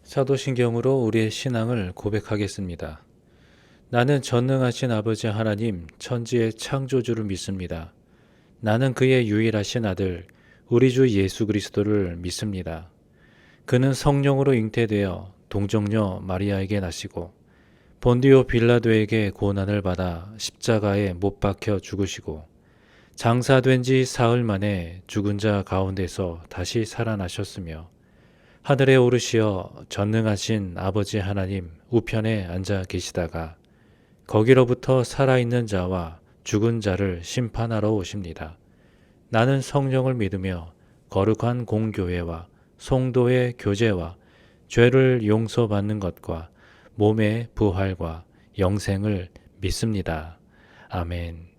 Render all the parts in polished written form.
사도신경으로 우리의 신앙을 고백하겠습니다. 나는 전능하신 아버지 하나님, 천지의 창조주를 믿습니다. 나는 그의 유일하신 아들, 우리 주 예수 그리스도를 믿습니다. 그는 성령으로 잉태되어 동정녀 마리아에게 나시고 본디오 빌라도에게 고난을 받아 십자가에 못 박혀 죽으시고 장사된 지 사흘 만에 죽은 자 가운데서 다시 살아나셨으며 하늘에 오르시어 전능하신 아버지 하나님 우편에 앉아 계시다가 거기로부터 살아있는 자와 죽은 자를 심판하러 오십니다. 나는 성령을 믿으며 거룩한 공교회와 성도의 교제와 죄를 용서받는 것과 몸의 부활과 영생을 믿습니다. 아멘.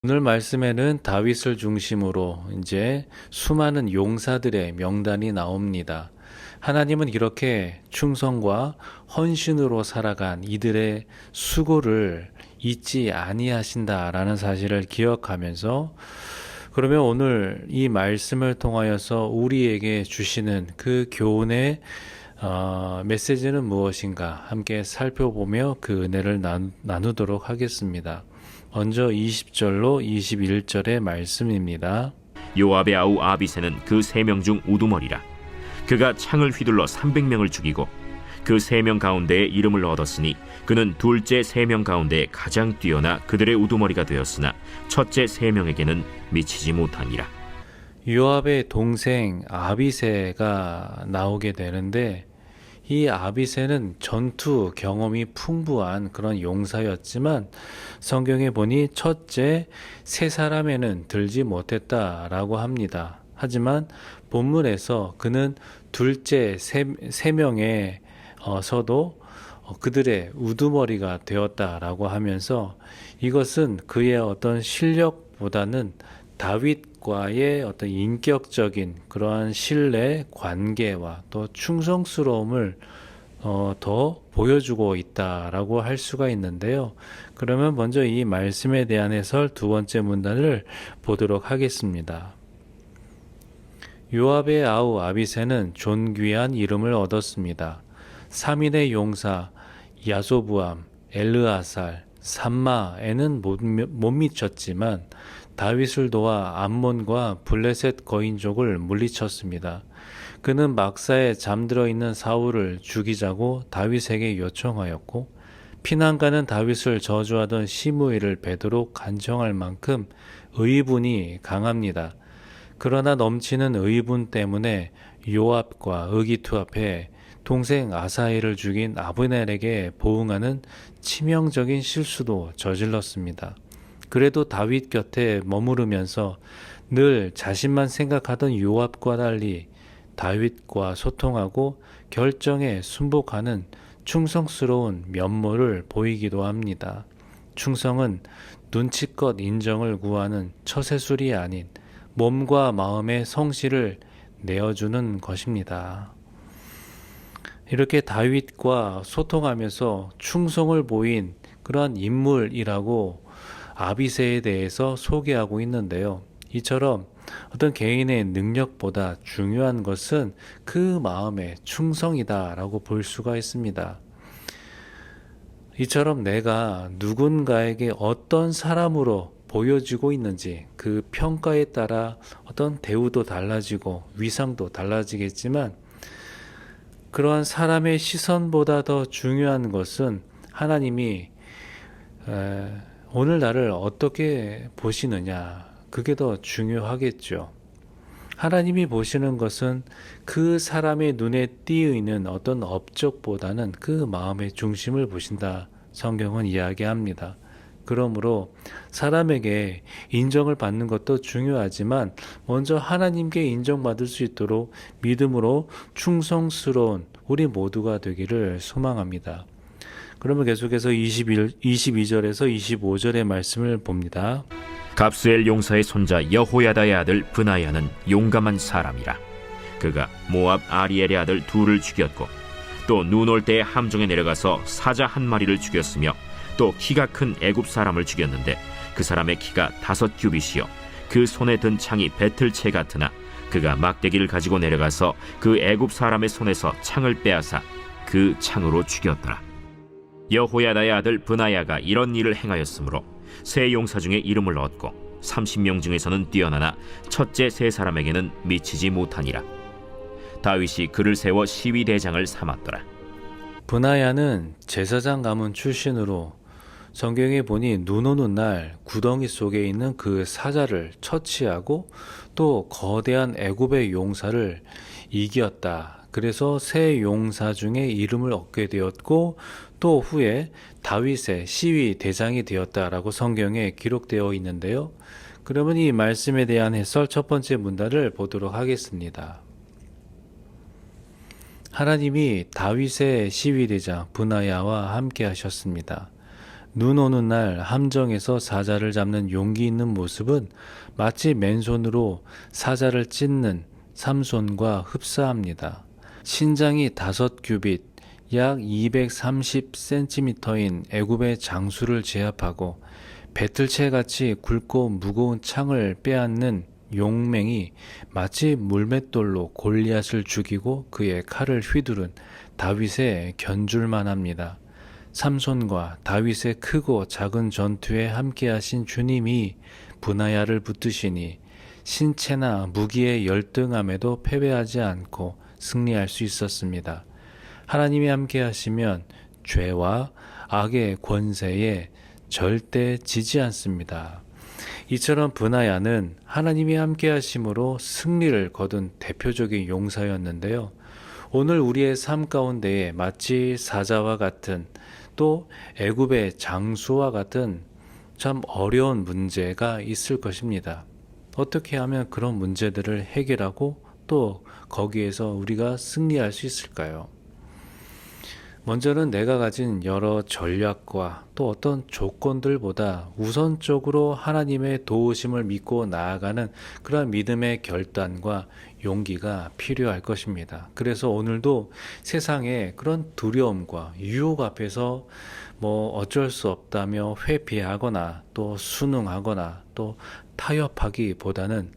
오늘 말씀에는 다윗을 중심으로 이제 수많은 용사들의 명단이 나옵니다. 하나님은 이렇게 충성과 헌신으로 살아간 이들의 수고를 잊지 아니하신다라는 사실을 기억하면서 그러면 오늘 이 말씀을 통하여서 우리에게 주시는 그 교훈의 메시지는 무엇인가 함께 살펴보며 그 은혜를 나누도록 하겠습니다. 먼저 20절로 21절의 말씀입니다. 요압의 아우 아비새는 그 3명 중 우두머리라. 그가 창을 휘둘러 300명을 죽이고 그 3명 가운데에 이름을 얻었으니 그는 둘째 3명 가운데 가장 뛰어나 그들의 우두머리가 되었으나 첫째 3명에게는 미치지 못하니라. 요압의 동생 아비새가 나오게 되는데 이 아비새는 전투 경험이 풍부한 그런 용사였지만 성경에 보니 첫째 3사람에는 들지 못했다라고 합니다. 하지만 본문에서 그는 둘째 3명에 서도 그들의 우두머리가 되었다라고 하면서 이것은 그의 어떤 실력보다는 다윗과의 어떤 인격적인 그러한 신뢰, 관계와 또 충성스러움을 더 보여주고 있다라고 할 수가 있는데요. 그러면 먼저 이 말씀에 대한 해설 두 번째 문단을 보도록 하겠습니다. 요압의 아우 아비새는 존귀한 이름을 얻었습니다. 3인의 용사 야소부암, 엘르아살, 삼마에는 못 미쳤지만 다윗을 도와 암몬과 블레셋 거인족을 물리쳤습니다. 그는 막사에 잠들어 있는 사울을 죽이자고 다윗에게 요청하였고 피난가는 다윗을 저주하던 시므이를 뵈도록 간청할 만큼 의분이 강합니다. 그러나 넘치는 의분 때문에 요압과 의기투합해 동생 아사헬을 죽인 아브넬에게 보응하는 치명적인 실수도 저질렀습니다. 그래도 다윗 곁에 머무르면서 늘 자신만 생각하던 요압과 달리 다윗과 소통하고 결정에 순복하는 충성스러운 면모를 보이기도 합니다. 충성은 눈치껏 인정을 구하는 처세술이 아닌 몸과 마음의 성실을 내어주는 것입니다. 이렇게 다윗과 소통하면서 충성을 보인 그러한 인물이라고 아비새에 대해서 소개하고 있는데요. 이처럼 어떤 개인의 능력보다 중요한 것은 그 마음의 충성이다라고 볼 수가 있습니다. 이처럼 내가 누군가에게 어떤 사람으로 보여지고 있는지 그 평가에 따라 어떤 대우도 달라지고 위상도 달라지겠지만 그러한 사람의 시선보다 더 중요한 것은 하나님이 오늘 나를 어떻게 보시느냐, 그게 더 중요하겠죠. 하나님이 보시는 것은 그 사람의 눈에 띄이는 어떤 업적보다는 그 마음의 중심을 보신다. 성경은 이야기합니다. 그러므로 사람에게 인정을 받는 것도 중요하지만 먼저 하나님께 인정받을 수 있도록 믿음으로 충성스러운 우리 모두가 되기를 소망합니다. 그러면 계속해서 22절에서 25절의 말씀을 봅니다. 갑수엘 용사의 손자 여호야다의 아들 브나야는 용감한 사람이라. 그가 모압 아리엘의 아들 둘을 죽였고 또 눈 올 때에 함정에 내려가서 사자 한 마리를 죽였으며 또 키가 큰 애굽 사람을 죽였는데 그 사람의 키가 5규빗이요 그 손에 든 창이 배틀채 같으나 그가 막대기를 가지고 내려가서 그 애굽 사람의 손에서 창을 빼앗아 그 창으로 죽였더라. 여호야다의 아들 브나야가 이런 일을 행하였으므로 세 용사 중에 이름을 얻고 30명 중에서는 뛰어나나 첫째 세 사람에게는 미치지 못하니라. 다윗이 그를 세워 시위 대장을 삼았더라. 브나야는 제사장 가문 출신으로 성경에 보니 눈 오는 날 구덩이 속에 있는 그 사자를 처치하고 또 거대한 애굽의 용사를 이겼다. 그래서 세 용사 중에 이름을 얻게 되었고 또 후에 다윗의 시위 대장이 되었다라고 성경에 기록되어 있는데요. 그러면 이 말씀에 대한 해설 첫 번째 문단을 보도록 하겠습니다. 하나님이 다윗의 시위 대장 브나야와 함께 하셨습니다. 눈 오는 날 함정에서 사자를 잡는 용기 있는 모습은 마치 맨손으로 사자를 찢는 삼손과 흡사합니다. 신장이 5규빗, 약 230cm인 애굽의 장수를 제압하고 배틀채같이 굵고 무거운 창을 빼앗는 용맹이 마치 물맷돌로 골리앗을 죽이고 그의 칼을 휘두른 다윗의 견줄만 합니다. 삼손과 다윗의 크고 작은 전투에 함께하신 주님이 브나야를 붙드시니 신체나 무기의 열등함에도 패배하지 않고 승리할 수 있었습니다. 하나님이 함께하시면 죄와 악의 권세에 절대 지지 않습니다. 이처럼 브나야는 하나님이 함께하심으로 승리를 거둔 대표적인 용사였는데요. 오늘 우리의 삶 가운데에 마치 사자와 같은 또 애굽의 장수와 같은 참 어려운 문제가 있을 것입니다. 어떻게 하면 그런 문제들을 해결하고 또 거기에서 우리가 승리할 수 있을까요? 먼저는 내가 가진 여러 전략과 또 어떤 조건들보다 우선적으로 하나님의 도우심을 믿고 나아가는 그런 믿음의 결단과 용기가 필요할 것입니다. 그래서 오늘도 세상에 그런 두려움과 유혹 앞에서 어쩔 수 없다며 회피하거나 또 순응하거나 또 타협하기보다는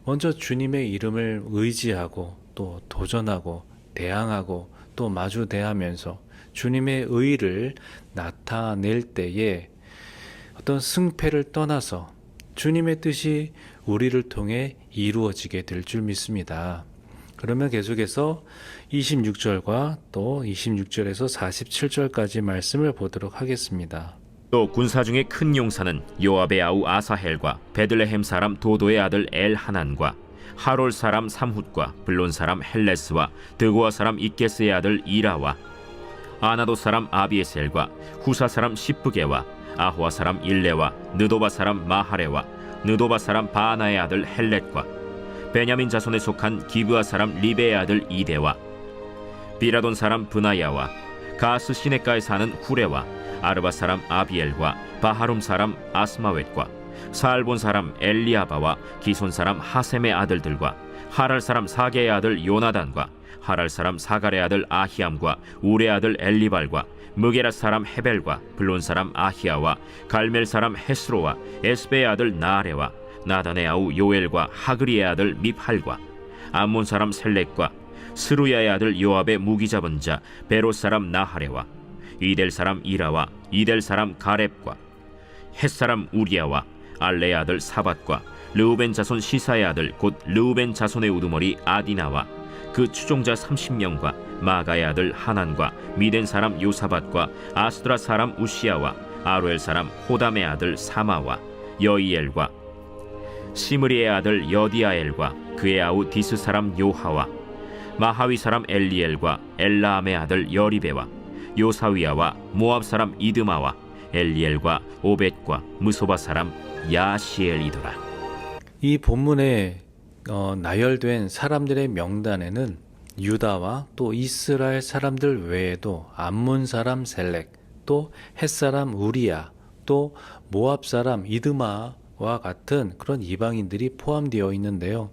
먼저 주님의 이름을 의지하고 또 도전하고 대항하고 또 마주대하면서 주님의 의를 나타낼 때에 어떤 승패를 떠나서 주님의 뜻이 우리를 통해 이루어지게 될 줄 믿습니다. 그러면 계속해서 26절과 또 26절에서 47절까지 말씀을 보도록 하겠습니다. 또 군사 중에 큰 용사는 요압의 아우 아사헬과 베들레헴 사람 도도의 아들 엘하난과 하롤 사람 삼훗과 블론 사람 헬레스와 드고아 사람 이게스의 아들 이라와 아나도 사람 아비에셀과 후사 사람 시프게와 아호아 사람 일레와 느도바 사람 마하레와 느도바 사람 바나의 아들 헬렛과 베냐민 자손에 속한 기브아 사람 리베의 아들 이데와 비라돈 사람 브나야와 가스 시네가에 사는 후레와 아르바 사람 아비엘과 바하룸 사람 아스마웻과 사알본 사람 엘리아바와 기손 사람 하셈의 아들들과 하랄 사람 사게의 아들 요나단과 하랄 사람 사갈의 아들 아히암과 우레 아들 엘리발과 무게라 사람 헤벨과 블론 사람 아히야와 갈멜 사람 헤스로와 에스베의 아들 나아레와 나단의 아우 요엘과 하그리의 아들 미팔과 암몬 사람 셀렉과 스루야의 아들 요압의 무기 잡은 자 베롯 사람 나하레와 이델 사람 이라와 이델 사람 가렙과 헷 사람 우리야와 알레의 아들 사밧과 르우벤 자손 시사의 아들 곧 르우벤 자손의 우두머리 아디나와 그 추종자 30명과 마가의 아들 하난과 미덴 사람 요사밧과 아스드라 사람 우시야와 아루엘 사람 호담의 아들 사마와 여이엘과 시므리의 아들 여디아엘과 그의 아우 디스 사람 요하와 마하위 사람 엘리엘과 엘라암의 아들 여리베와 요사위야와 모압 사람 이드마와 엘리엘과 오벳과 무소바 사람 야시엘이더라. 이 본문에 나열된 사람들의 명단에는 유다와 또 이스라엘 사람들 외에도 암몬 사람 셀렉, 또 헷 사람 우리야, 또 모압 사람 이드마와 같은 그런 이방인들이 포함되어 있는데요.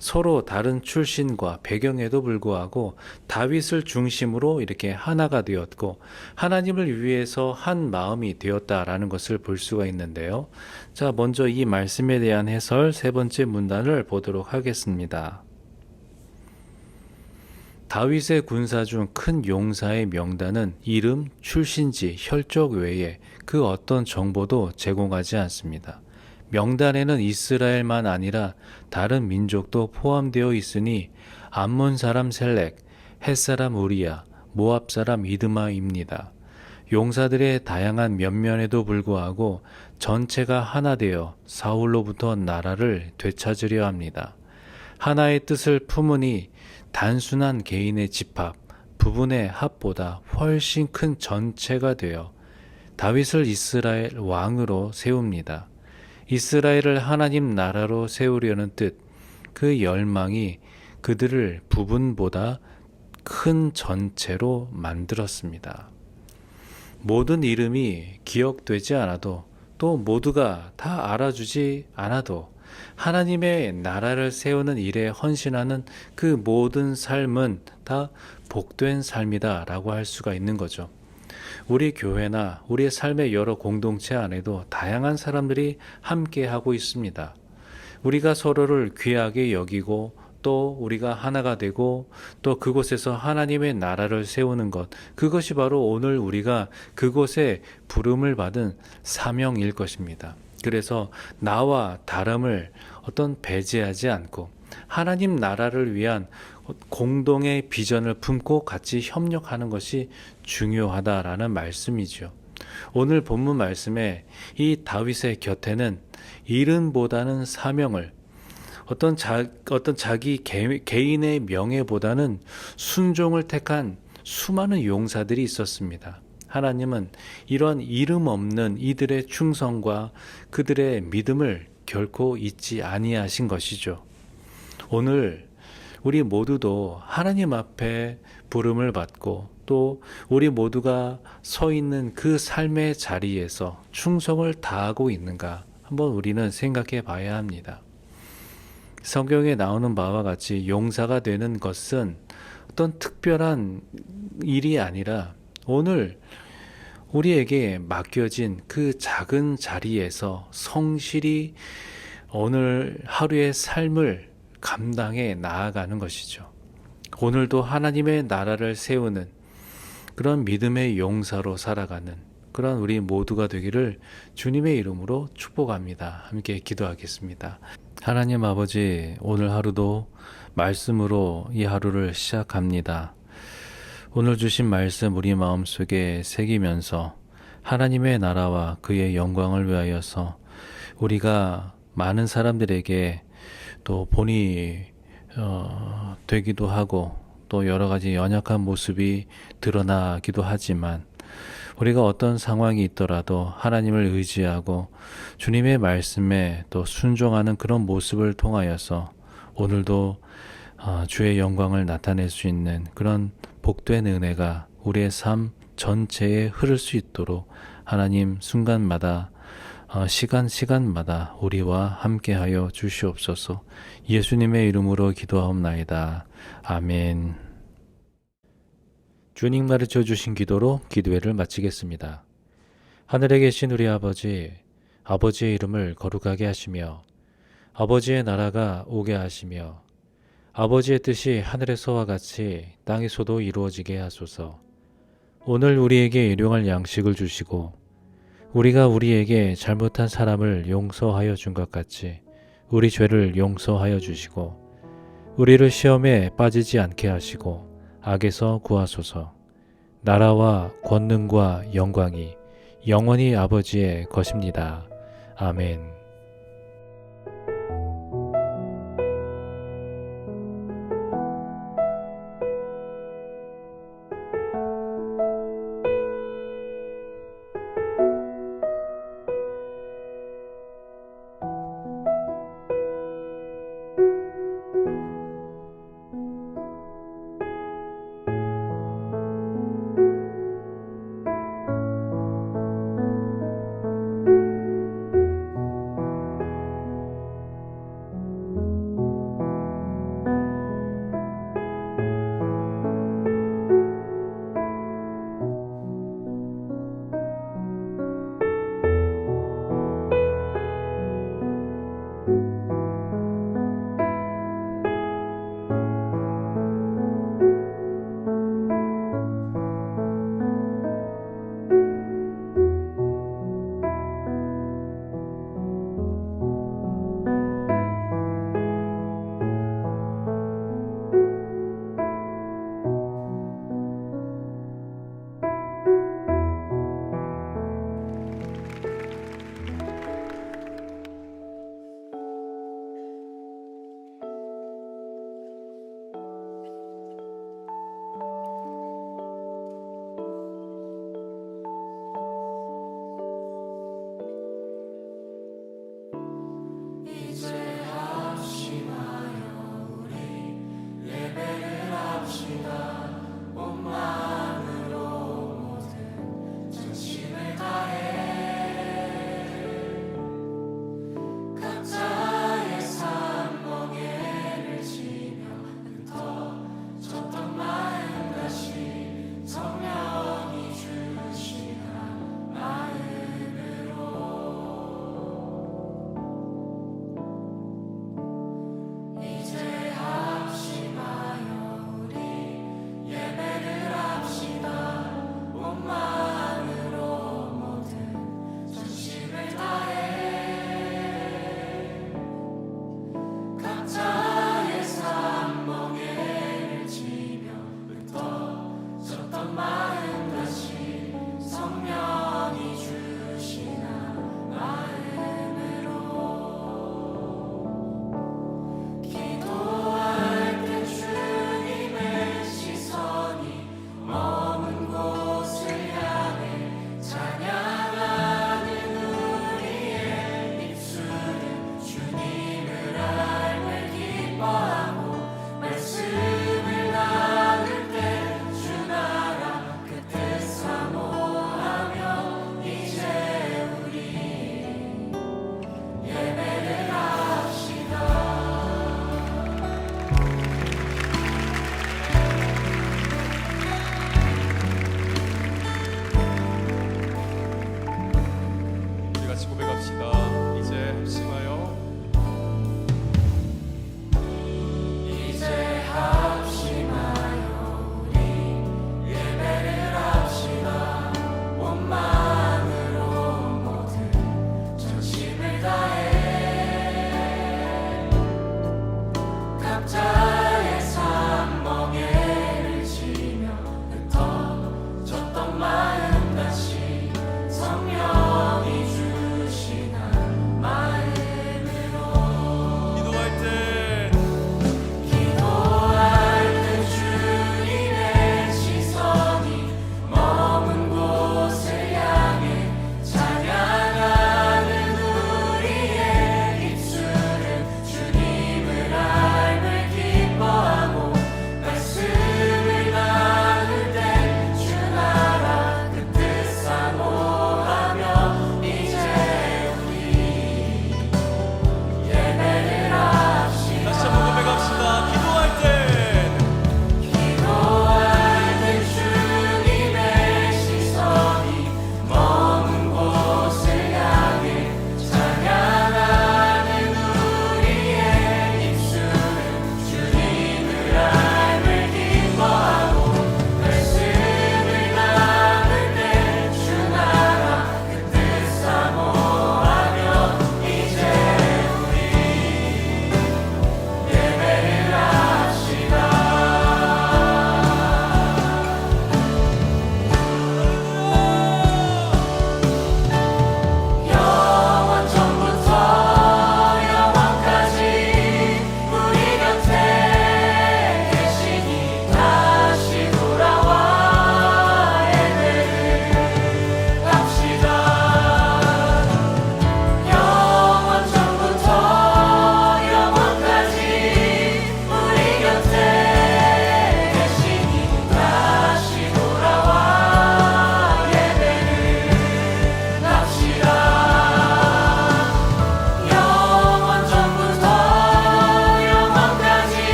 서로 다른 출신과 배경에도 불구하고 다윗을 중심으로 이렇게 하나가 되었고 하나님을 위해서 한 마음이 되었다라는 것을 볼 수가 있는데요. 자, 먼저 이 말씀에 대한 해설 세 번째 문단을 보도록 하겠습니다. 다윗의 군사 중 큰 용사의 명단은 이름, 출신지, 혈족 외에 그 어떤 정보도 제공하지 않습니다. 명단에는 이스라엘만 아니라 다른 민족도 포함되어 있으니 암몬 사람 셀렉, 헷 사람 우리야, 모압 사람 이드마입니다. 용사들의 다양한 면면에도 불구하고 전체가 하나 되어 사울로부터 나라를 되찾으려 합니다. 하나의 뜻을 품으니 단순한 개인의 집합, 부분의 합보다 훨씬 큰 전체가 되어 다윗을 이스라엘 왕으로 세웁니다. 이스라엘을 하나님 나라로 세우려는 뜻, 그 열망이 그들을 부분보다 큰 전체로 만들었습니다. 모든 이름이 기억되지 않아도 또 모두가 다 알아주지 않아도 하나님의 나라를 세우는 일에 헌신하는 그 모든 삶은 다 복된 삶이다 라고 할 수가 있는 거죠. 우리 교회나 우리의 삶의 여러 공동체 안에도 다양한 사람들이 함께 하고 있습니다. 우리가 서로를 귀하게 여기고 또 우리가 하나가 되고 또 그곳에서 하나님의 나라를 세우는 것, 그것이 바로 오늘 우리가 그곳에 부름을 받은 사명일 것입니다. 그래서 나와 다름을 어떤 배제하지 않고 하나님 나라를 위한 공동의 비전을 품고 같이 협력하는 것이 중요하다라는 말씀이죠. 오늘 본문 말씀에 이 다윗의 곁에는 이름보다는 사명을, 어떤 자기 개인의 명예보다는 순종을 택한 수많은 용사들이 있었습니다. 하나님은 이러한 이름 없는 이들의 충성과 그들의 믿음을 결코 잊지 아니하신 것이죠. 오늘 우리 모두도 하나님 앞에 부름을 받고 또 우리 모두가 서 있는 그 삶의 자리에서 충성을 다하고 있는가 한번 우리는 생각해 봐야 합니다. 성경에 나오는 바와 같이 용사가 되는 것은 어떤 특별한 일이 아니라 오늘 우리에게 맡겨진 그 작은 자리에서 성실히 오늘 하루의 삶을 감당해 나아가는 것이죠. 오늘도 하나님의 나라를 세우는 그런 믿음의 용사로 살아가는 그런 우리 모두가 되기를 주님의 이름으로 축복합니다. 함께 기도하겠습니다. 하나님 아버지, 오늘 하루도 말씀으로 이 하루를 시작합니다. 오늘 주신 말씀 우리 마음속에 새기면서 하나님의 나라와 그의 영광을 위하여서 우리가 많은 사람들에게 또 본이 되기도 하고 또 여러 가지 연약한 모습이 드러나기도 하지만 우리가 어떤 상황이 있더라도 하나님을 의지하고 주님의 말씀에 또 순종하는 그런 모습을 통하여서 오늘도 주의 영광을 나타낼 수 있는 그런 복된 은혜가 우리의 삶 전체에 흐를 수 있도록 하나님 순간마다 시간마다 우리와 함께하여 주시옵소서. 예수님의 이름으로 기도하옵나이다. 아멘. 주님 가르쳐 주신 기도로 기도회를 마치겠습니다. 하늘에 계신 우리 아버지, 아버지의 이름을 거룩하게 하시며 아버지의 나라가 오게 하시며 아버지의 뜻이 하늘에서와 같이 땅에서도 이루어지게 하소서. 오늘 우리에게 일용할 양식을 주시고 우리가 우리에게 잘못한 사람을 용서하여 준 것 같이 우리 죄를 용서하여 주시고 우리를 시험에 빠지지 않게 하시고 악에서 구하소서. 나라와 권능과 영광이 영원히 아버지의 것입니다. 아멘.